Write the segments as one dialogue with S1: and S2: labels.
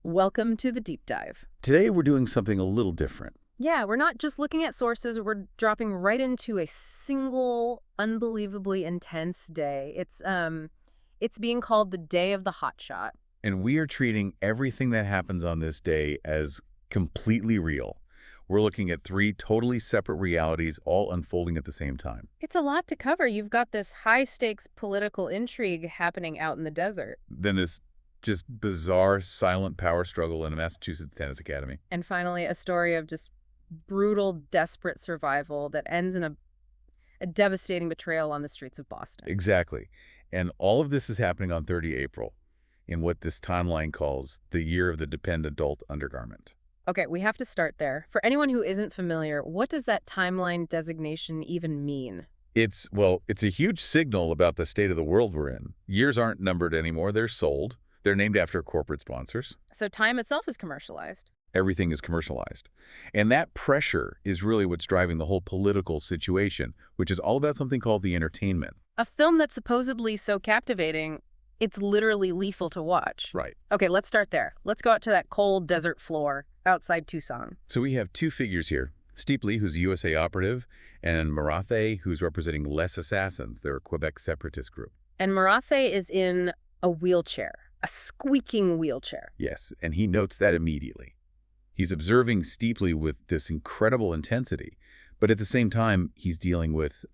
S1: Welcome to the deep dive.
S2: Today we're doing something a little different.
S1: Yeah, we're not just looking at sources, we're dropping right into a single, unbelievably intense day. It's being called the Day of the Hotshot.
S2: And we are treating everything that happens on this day as completely real. We're looking at three totally separate realities all unfolding at the same time.
S1: It's a lot to cover. You've got this high-stakes political intrigue happening out in the desert.
S2: Then this just bizarre silent power struggle in a Massachusetts tennis academy.
S1: And finally, a story of just brutal, desperate survival that ends in a devastating betrayal on the streets of Boston.
S2: Exactly. And all of this is happening on 30 April in what this timeline calls the year of the dependent adult undergarment.
S1: Okay, we have to start there. For anyone who isn't familiar, what does that timeline designation even mean?
S2: It's a huge signal about the state of the world we're in. Years aren't numbered anymore. They're sold. They're named after corporate sponsors.
S1: So time itself is commercialized.
S2: Everything is commercialized. And that pressure is really what's driving the whole political situation, which is all about something called the entertainment.
S1: A film that's supposedly so captivating, it's literally lethal to watch.
S2: Right.
S1: Okay, let's start there. Let's go out to that cold desert floor outside Tucson.
S2: So we have two figures here. Steepley, who's a USA operative, and Marathe, who's representing Les Assassins, their Quebec separatist group.
S1: And Marathe is in a wheelchair, a squeaking wheelchair.
S2: Yes, and he notes that immediately. He's observing Steepley with this incredible intensity, but at the same time, he's dealing with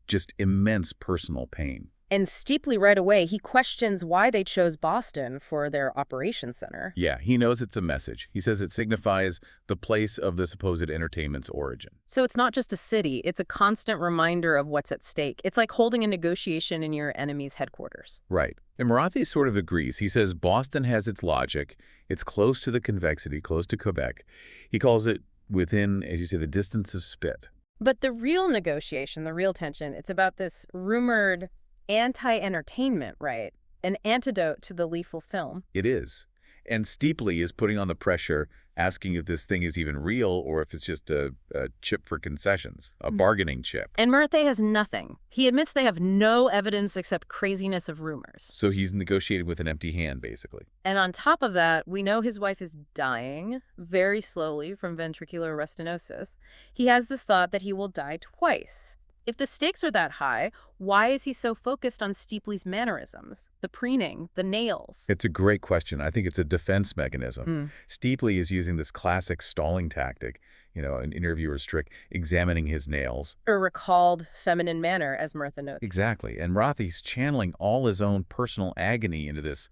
S2: just immense personal pain.
S1: And Steepley right away, he questions why they chose Boston for their operations center.
S2: Yeah, he knows it's a message. He says it signifies the place of the supposed entertainment's origin.
S1: So it's not just a city, it's a constant reminder of what's at stake. It's like holding a negotiation in your enemy's headquarters.
S2: Right. And Marathe sort of agrees. He says Boston has its logic. It's close to the convexity, close to Quebec. He calls it within, as you say, the distance of spit.
S1: But the real negotiation, the real tension, it's about this rumored anti-entertainment, right? An antidote to the lethal film.
S2: It is. And Steepley is putting on the pressure, asking if this thing is even real or if it's just a chip for concessions, a bargaining chip.
S1: And Marathe has nothing. He admits they have no evidence except craziness of rumors.
S2: So he's negotiating with an empty hand, basically.
S1: And on top of that, we know his wife is dying very slowly from ventricular restenosis. He has this thought that he will die twice. If the stakes are that high, why is he so focused on Steepley's mannerisms, the preening, the nails?
S2: It's a great question. I think it's a defense mechanism. Steepley is using this classic stalling tactic, an interviewer's trick, examining his nails.
S1: A recalled feminine manner, as Martha notes.
S2: Exactly. And Marathi's channeling all his own personal agony into this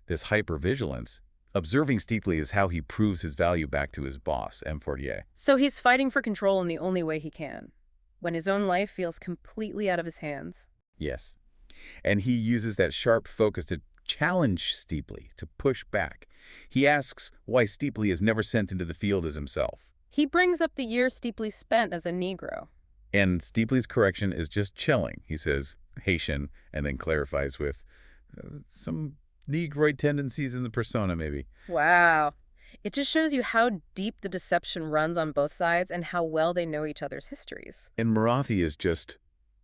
S2: hypervigilance. Observing Steepley is how he proves his value back to his boss, M. Fortier.
S1: So he's fighting for control in the only way he can, when his own life feels completely out of his hands.
S2: Yes. And he uses that sharp focus to challenge Steepley, to push back. He asks why Steepley is never sent into the field as himself.
S1: He brings up the years Steepley spent as a Negro.
S2: And Steepley's correction is just chilling. He says Haitian, and then clarifies with some Negroid tendencies in the persona, maybe.
S1: Wow. It just shows you how deep the deception runs on both sides and how well they know each other's histories.
S2: And Marathe is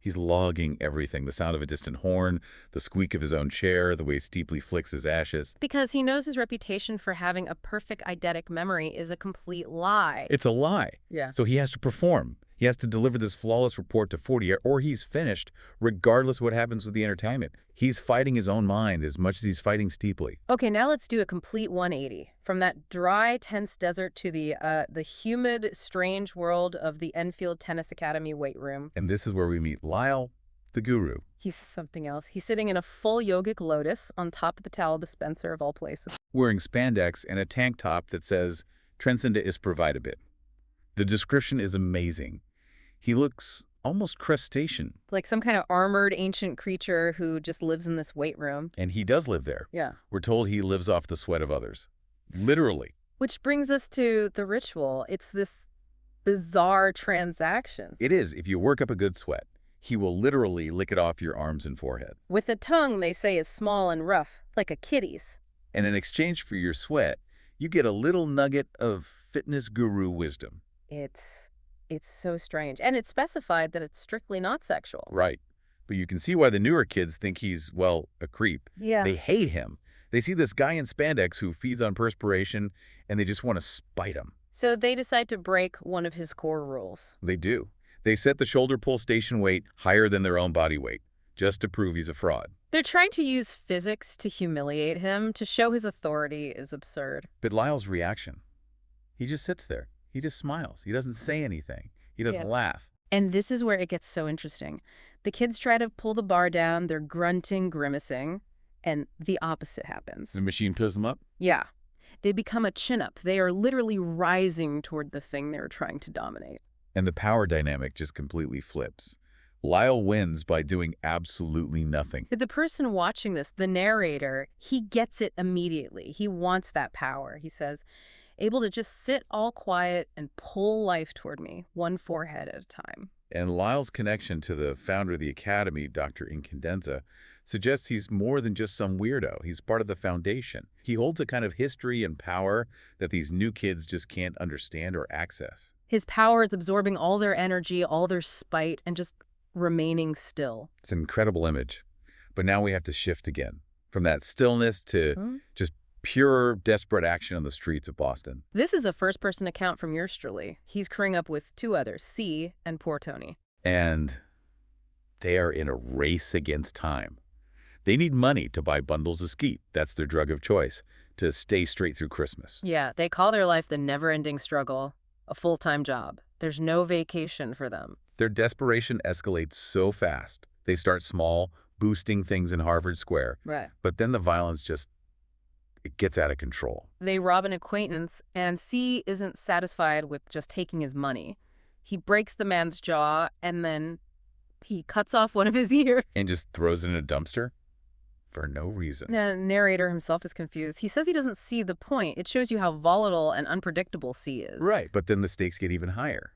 S2: he's logging everything. The sound of a distant horn, the squeak of his own chair, the way Steepley flicks his ashes.
S1: Because he knows his reputation for having a perfect eidetic memory is a complete lie.
S2: It's a lie.
S1: Yeah.
S2: So he has to perform. He has to deliver this flawless report to Fortier, or he's finished, regardless what happens with the entertainment. He's fighting his own mind as much as he's fighting Steepley.
S1: Okay, now let's do a complete 180. From that dry, tense desert to the humid, strange world of the Enfield Tennis Academy weight room.
S2: And this is where we meet Lyle, the guru.
S1: He's something else. He's sitting in a full yogic lotus on top of the towel dispenser of all places.
S2: Wearing spandex and a tank top that says, Transcenda is providabit. The description is amazing. He looks almost crustacean.
S1: Like some kind of armored ancient creature who just lives in this weight room.
S2: And he does live there.
S1: Yeah.
S2: We're told he lives off the sweat of others. Literally.
S1: Which brings us to the ritual. It's this bizarre transaction.
S2: It is. If you work up a good sweat, he will literally lick it off your arms and forehead.
S1: With a tongue they say is small and rough, like a kitty's.
S2: And in exchange for your sweat, you get a little nugget of fitness guru wisdom.
S1: It's so strange. And it's specified that it's strictly not sexual.
S2: Right. But you can see why the newer kids think he's, a creep.
S1: Yeah.
S2: They hate him They see this guy in spandex who feeds on perspiration, and they just want to spite him.
S1: So they decide to break one of his core rules.
S2: They do. They set the shoulder pull station weight higher than their own body weight, just to prove he's a fraud.
S1: They're trying to use physics to humiliate him, to show his authority is absurd.
S2: But Lyle's reaction, he just sits there. He just smiles. He doesn't say anything. He doesn't laugh.
S1: And this is where it gets so interesting. The kids try to pull the bar down, they're grunting, grimacing, and the opposite happens.
S2: The machine pulls them up?
S1: Yeah. They become a chin-up. They are literally rising toward the thing they were trying to dominate.
S2: And the power dynamic just completely flips. Lyle wins by doing absolutely nothing.
S1: The person watching this, the narrator, he gets it immediately. He wants that power. He says, able to just sit all quiet and pull life toward me, one forehead at a time.
S2: And Lyle's connection to the founder of the Academy, Dr. Incandenza, suggests he's more than just some weirdo. He's part of the foundation. He holds a kind of history and power that these new kids just can't understand or access.
S1: His power is absorbing all their energy, all their spite, and just remaining still.
S2: It's an incredible image. But now we have to shift again from that stillness to just pure, desperate action on the streets of Boston.
S1: This is a first-person account from yours truly. He's crewing up with two others, C and poor Tony.
S2: And they are in a race against time. They need money to buy bundles of skeet. That's their drug of choice, to stay straight through Christmas.
S1: Yeah, they call their life the never-ending struggle, a full-time job. There's no vacation for them.
S2: Their desperation escalates so fast. They start small, boosting things in Harvard Square.
S1: Right.
S2: But then the violence just, it gets out of control.
S1: They rob an acquaintance, and C isn't satisfied with just taking his money. He breaks the man's jaw, and then he cuts off one of his ears.
S2: And just throws it in a dumpster? For no reason.
S1: The narrator himself is confused. He says he doesn't see the point. It shows you how volatile and unpredictable C is.
S2: Right, but then the stakes get even higher.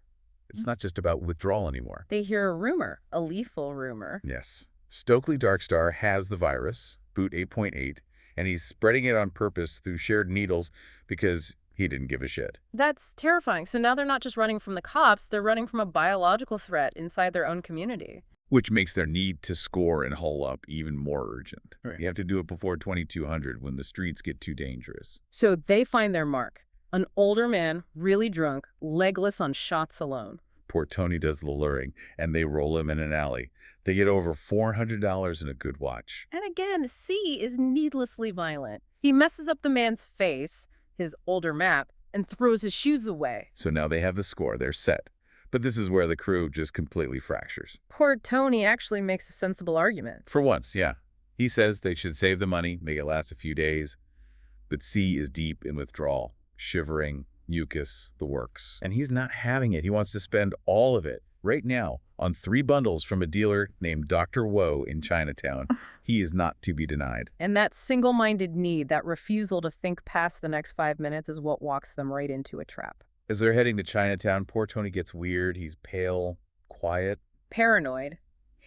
S2: It's not just about withdrawal anymore.
S1: They hear a rumor, a lethal rumor.
S2: Yes. Stokely Darkstar has the virus, boot 8.8, and he's spreading it on purpose through shared needles because he didn't give a shit.
S1: That's terrifying. So now they're not just running from the cops, they're running from a biological threat inside their own community.
S2: Which makes their need to score and hole up even more urgent.
S1: Right.
S2: You have to do it before 2200 when the streets get too dangerous.
S1: So they find their mark. An older man, really drunk, legless on shots alone.
S2: Poor Tony does the luring, and they roll him in an alley. They get over $400 in a good watch.
S1: And again, C is needlessly violent. He messes up the man's face, his older map, and throws his shoes away.
S2: So now they have the score. They're set. But this is where the crew just completely fractures.
S1: Poor Tony actually makes a sensible argument.
S2: For once, yeah. He says they should save the money, make it last a few days. But C is deep in withdrawal, shivering, mucus, the works. And he's not having it. He wants to spend all of it right now on 3 bundles from a dealer named Dr. Woe in Chinatown. He is not to be denied.
S1: And that single-minded need, that refusal to think past the next 5 minutes is what walks them right into a trap.
S2: As they're heading to Chinatown, poor Tony gets weird. He's pale, quiet.
S1: Paranoid.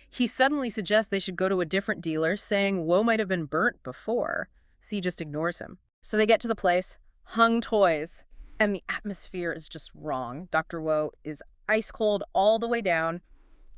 S1: He suddenly suggests they should go to a different dealer, saying Woe might have been burnt before. C just ignores him. So they get to the place, hung toys, and the atmosphere is just wrong. Dr. Woe is ice cold all the way down,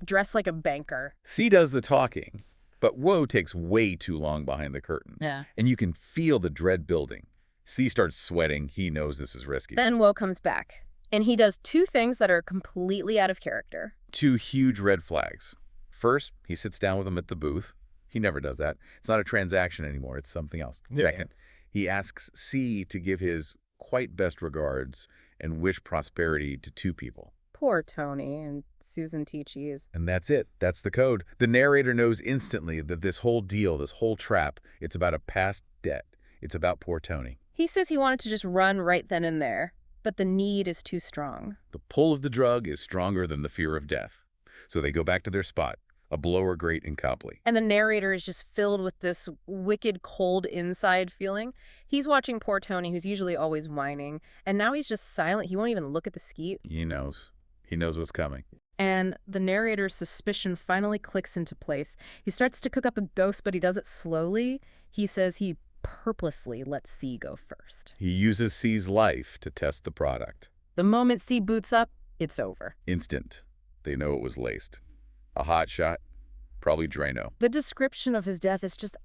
S1: dressed like a banker.
S2: C does the talking, but Woe takes way too long behind the curtain.
S1: Yeah.
S2: And you can feel the dread building. C starts sweating. He knows this is risky.
S1: Then Woe comes back, and he does 2 things that are completely out of character.
S2: 2 huge red flags. First, he sits down with him at the booth. He never does that. It's not a transaction anymore. It's something else.
S3: Yeah.
S2: Second, he asks C to give his quite best regards and wish prosperity to 2 people.
S1: Poor Tony and Susan T. Cheese.
S2: And that's it. That's the code. The narrator knows instantly that this whole deal, this whole trap, it's about a past debt. It's about poor Tony.
S1: He says he wanted to just run right then and there, but the need is too strong.
S2: The pull of the drug is stronger than the fear of death. So they go back to their spot, a blower grate in Copley.
S1: And the narrator is just filled with this wicked, cold inside feeling. He's watching poor Tony, who's usually always whining, and now he's just silent. He won't even look at the skeet.
S2: He knows. He knows what's coming.
S1: And the narrator's suspicion finally clicks into place. He starts to cook up a ghost, but he does it slowly. He says he purposely lets C go first.
S2: He uses C's life to test the product.
S1: The moment C boots up, it's over.
S2: Instant. They know it was laced. A hot shot, probably Drano.
S1: The description of his death is just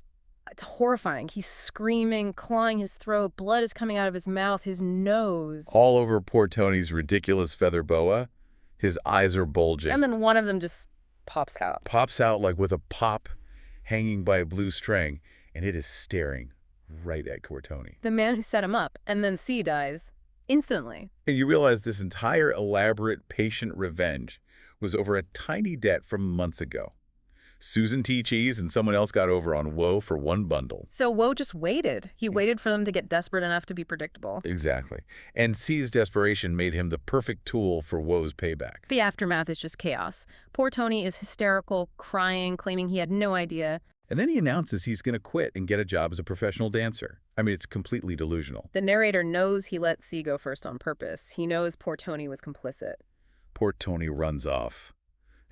S1: It's horrifying. He's screaming, clawing his throat. Blood is coming out of his mouth, his nose.
S2: All over poor Tony's ridiculous feather boa, his eyes are
S1: And
S2: bulging.
S1: then one of them just pops out.
S2: Pops out like with a pop hanging by a blue string, and it is staring right at poor Tony.
S1: The man who set him up, and then C dies instantly.
S2: And you realize this entire elaborate patient revenge was over a tiny debt from months ago. Susan T. Cheese and someone else got over on Woe for one bundle.
S1: So Woe just waited. He waited for them to get desperate enough to be predictable.
S2: Exactly. And C's desperation made him the perfect tool for Woe's payback.
S1: The aftermath is just chaos. Poor Tony is hysterical, crying, claiming he had no idea.
S2: And then he announces he's going to quit and get a job as a professional dancer. I mean, it's completely delusional.
S1: The narrator knows he let C go first on purpose. He knows poor Tony was complicit.
S2: Poor Tony runs off.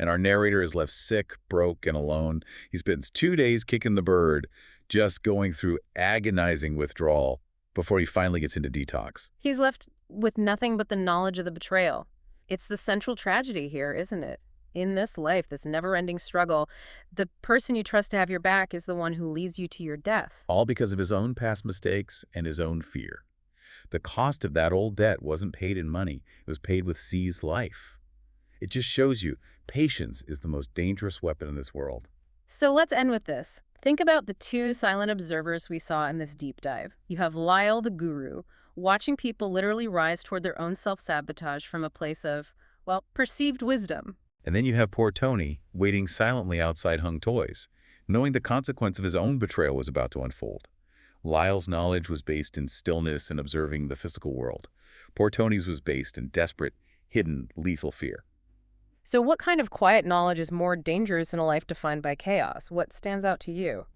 S2: And our narrator is left sick, broke, and alone. He spends 2 days kicking the bird, just going through agonizing withdrawal before he finally gets into detox.
S1: He's left with nothing but the knowledge of the betrayal. It's the central tragedy here, isn't it? In this life, this never-ending struggle, the person you trust to have your back is the one who leads you to your death.
S2: All because of his own past mistakes and his own fear. The cost of that old debt wasn't paid in money. It was paid with C's life. It just shows you patience is the most dangerous weapon in this world.
S1: So let's end with this. Think about the two silent observers we saw in this deep dive. You have Lyle the guru, watching people literally rise toward their own self-sabotage from a place of, well, perceived wisdom.
S2: And then you have poor Tony waiting silently outside Hung Toys, knowing the consequence of his own betrayal was about to unfold. Lyle's knowledge was based in stillness and observing the physical world. Poor Tony's was based in desperate, hidden, lethal fear.
S1: So what kind of quiet knowledge is more dangerous in a life defined by chaos? What stands out to you?